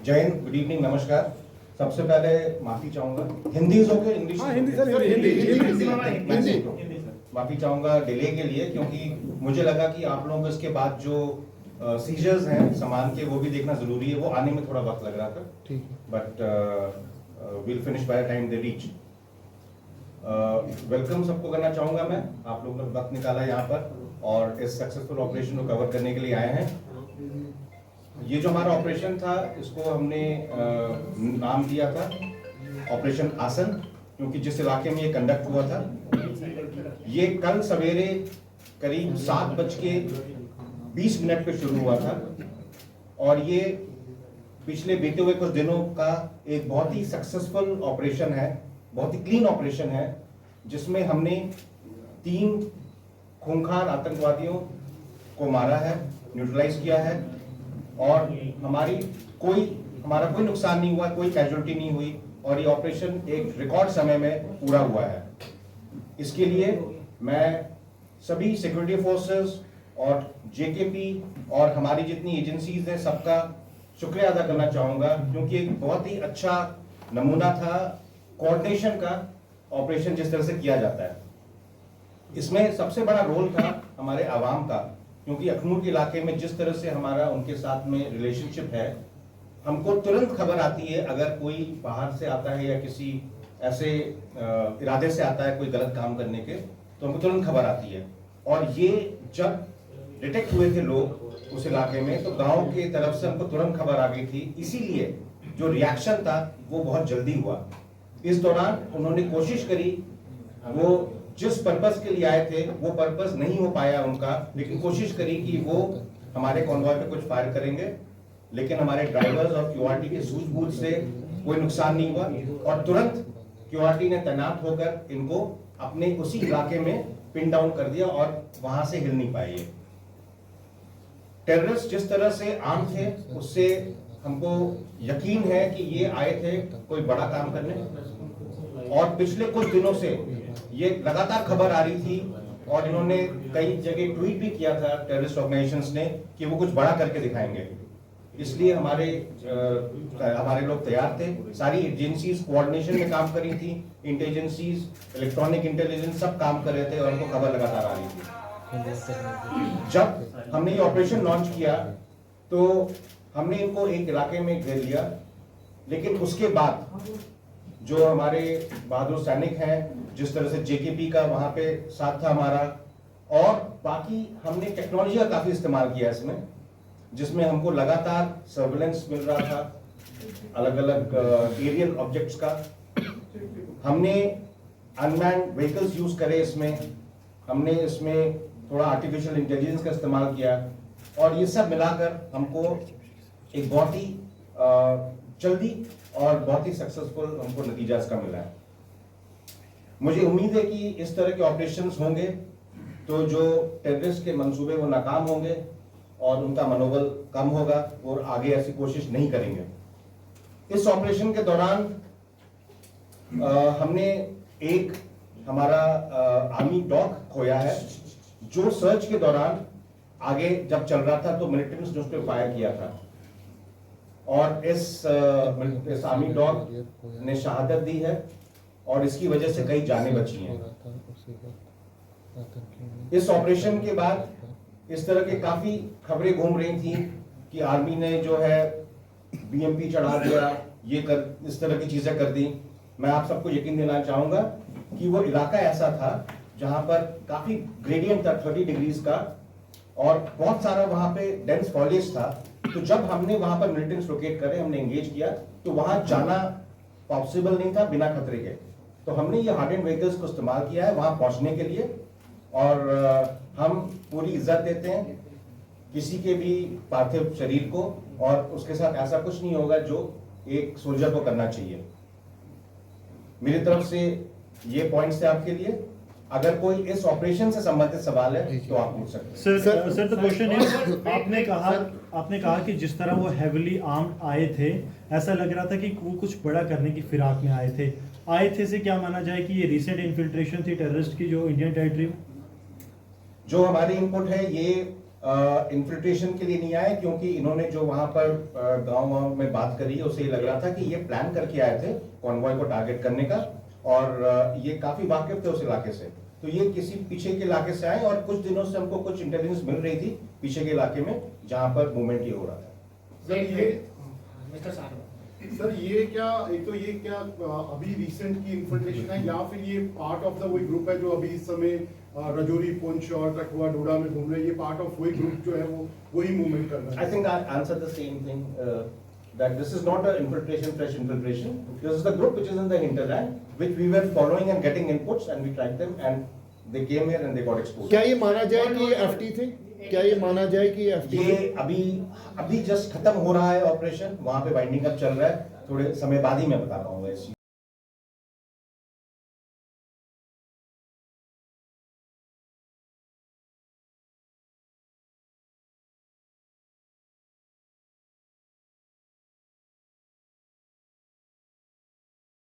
जय Hind, good evening, नमस्कार। सबसे पहले माफी चाहूंगा, Hindi okay, English? Hindi sir, Hindi. माफी चाहूंगा डिले के लिए, क्योंकि मुझे लगा कि आप लोगों को इसके बाद जो सीजर्स हैं सामान के वो भी देखना जरूरी है, वो आने में थोड़ा वक्त लग रहा था, ठीक है। But will finish by the time they reach. Welcome सबको करना चाहूंगा मैं, आप लोगों ने वक्त निकाला यहाँ पर और इस सक्सेसफुल ऑपरेशन को कवर करने के लिए आए हैं। ये जो हमारा ऑपरेशन था इसको हमने नाम दिया था ऑपरेशन आसन, क्योंकि जिस इलाके में ये कंडक्ट हुआ था ये कल सवेरे करीब 7:20 पे शुरू हुआ था और ये पिछले बीते हुए कुछ दिनों का एक बहुत ही सक्सेसफुल ऑपरेशन है, बहुत ही क्लीन ऑपरेशन है, जिसमें हमने 3 खूंखार आतंकवादियों को मारा है, न्यूट्रलाइज किया है और हमारा कोई नुकसान नहीं हुआ, कोई कैजुअलिटी नहीं हुई और ये ऑपरेशन एक रिकॉर्ड समय में पूरा हुआ है। इसके लिए मैं सभी सिक्योरिटी फोर्सेस और जेकेपी और हमारी जितनी एजेंसीज हैं सबका शुक्रिया अदा करना चाहूंगा, क्योंकि एक बहुत ही अच्छा नमूना था कोऑर्डिनेशन का ऑपरेशन जिस तरह से किया जाता है। इसमें सबसे बड़ा रोल था हमारे आवाम का, क्योंकि अखनूर के इलाके में जिस तरह से हमारा उनके साथ में रिलेशनशिप है, हमको तुरंत खबर आती है अगर कोई बाहर से आता है या किसी ऐसे इरादे से आता है कोई गलत काम करने के, तो हमको तुरंत खबर आती है। और ये जब डिटेक्ट हुए थे लोग उस इलाके में तो गांव की तरफ से हमको तुरंत खबर आ गई थी, इसीलिए जो रिएक्शन था वो बहुत जल्दी हुआ। इस दौरान उन्होंने कोशिश करी, वो जिस पर्पस के लिए आए थे वो पर्पस नहीं हो पाया उनका, लेकिन कोशिश करी कि वो हमारे कॉन्वॉय पे कुछ फायर करेंगे, लेकिन हमारे ड्राइवर्स और क्यूआरटी के सूझबूझ से कोई नुकसान नहीं हुआ और तुरंत क्यूआरटी ने तैनात होकर इनको अपने उसी इलाके में पिन डाउन कर दिया और वहां से हिल नहीं पाए। टेररिस्ट जिस तरह से आर्म थे उससे हमको यकीन है कि ये आए थे कोई बड़ा काम करने और पिछले कुछ दिनों से ये लगातार खबर आ रही थी और इन्होंने कई जगह ट्वीट भी किया था टेररिस्ट ऑर्गेनाइजेशंस ने कि वो कुछ बड़ा करके दिखाएंगे। इसलिए हमारे लोग तैयार थे, सारी एजेंसीज कोऑर्डिनेशन में काम करी थी, इंटेलिजेंसीज, इलेक्ट्रॉनिक इंटेलिजेंस सब काम कर रहे थे और उनको खबर लगातार आ रही थी। जब हमने ये ऑपरेशन लॉन्च किया तो हमने इनको एक इलाके में घेर लिया, लेकिन उसके बाद जो हमारे बहादुर सैनिक हैं, जिस तरह से जेकेपी का वहां पे साथ था हमारा, और बाकी हमने टेक्नोलॉजी का काफी इस्तेमाल किया इसमें, जिसमें हमको लगातार सर्विलेंस मिल रहा था अलग अलग एरियल ऑब्जेक्ट्स का। हमने अनमैन्ड व्हीकल्स यूज करे, हमने इसमें थोड़ा आर्टिफिशियल इंटेलिजेंस का इस्तेमाल किया और ये सब मिलाकर हमको एक बहुत ही जल्दी और बहुत ही सक्सेसफुल हमको नतीजा इसका मिला है। मुझे उम्मीद है कि इस तरह के ऑपरेशंस होंगे तो जो टेररिस्ट के मंसूबे वो नाकाम होंगे और उनका मनोबल कम होगा और आगे ऐसी कोशिश नहीं करेंगे। इस ऑपरेशन के दौरान हमने एक हमारा आर्मी डॉग खोया है, जो सर्च के दौरान आगे जब चल रहा था तो मिलिटेंट्स ने उस पर फायर किया था और इस आर्मी डॉग ने शहादत दी है और इसकी वजह से कई जानें बची हैं। इस ऑपरेशन के बाद इस तरह के काफी खबरें घूम रही थी कि आर्मी ने जो है बीएमपी चढ़ा दिया, इस तरह की चीजें कर दी। मैं आप सबको यकीन दिलाना चाहूंगा कि वो इलाका ऐसा था जहां पर काफी ग्रेडियंट था 30 डिग्रीज का और बहुत सारा वहां पे डेंस फॉलेज था। तो जब हमने वहां पर मिलिटेंट्स लोकेट करे, हमने एंगेज किया तो वहां जाना पॉसिबल नहीं था बिना खतरे के, तो हमने ये हार्डेंड व्हीकल्स को इस्तेमाल किया है वहां पहुंचने के लिए और हम पूरी इज्जत देते हैं किसी के भी पार्थिव शरीर को और उसके साथ ऐसा कुछ नहीं होगा जो एक सोल्जर को करना चाहिए। मेरी तरफ से ये पॉइंट्स थे आपके लिए। अगर कोई इस ऑपरेशन से संबंधित सवाल है तो आप पूछ सकते हैं। सर द क्वेश्चन इज, आपने कहा कि जिस तरह वो हेविली आर्म्ड आए थे, ऐसा लग रहा था कि वो कुछ बड़ा करने की फिराक में आए थे से क्या माना जाए कि ये रिसेंट इन्फिल्ट्रेशन थी टेररिस्ट की जो इंडियन टेरिटरी में? जो हमारी इनपुट है ये इन्फिल्ट्रेशन के लिए नहीं आए, क्योंकि इन्होंने जो वहां पर गांव में बात करी उससे ये लग रहा था कि ये प्लान करके आए थे कॉन्वॉय को टारगेट करने का, और ये काफी वाकिफ थे उस इलाके से। तो ये किसी पीछे के इलाके से आए, और कुछ दिनों से हमको कुछ इंटेलिजेंस मिल रही थी पीछे के इलाके में जहां पर मूवमेंट ये हो रहा था। मिस्टर साहब सर ये क्या, एक तो ये क्या अभी रिसेंट की इन्फिल्ट्रेशन है, या फिर ये पार्ट ऑफ द वही ग्रुप है जो अभी इस समय रजौरी, पुंछ और कठुआ, डोडा में घूम रहे हैं? ये पार्ट ऑफ वही ग्रुप जो है वो वही मूवमेंट कर रहा है? I think I answered the same thing, that this is not an infiltration, fresh infiltration. This is the group which is in the hinterland, which we were following and getting inputs, and we tracked them, and they came here and they got exposed. क्या ये माना जाए कि ये FT थे? क्या ये माना जाए कि ये एफटी ये अभी जस्ट खत्म हो रहा है ऑपरेशन, वहां पे वाइंडिंग अप चल रहा है, थोड़े समय बाद ही मैं बता पाऊंगा इस चीज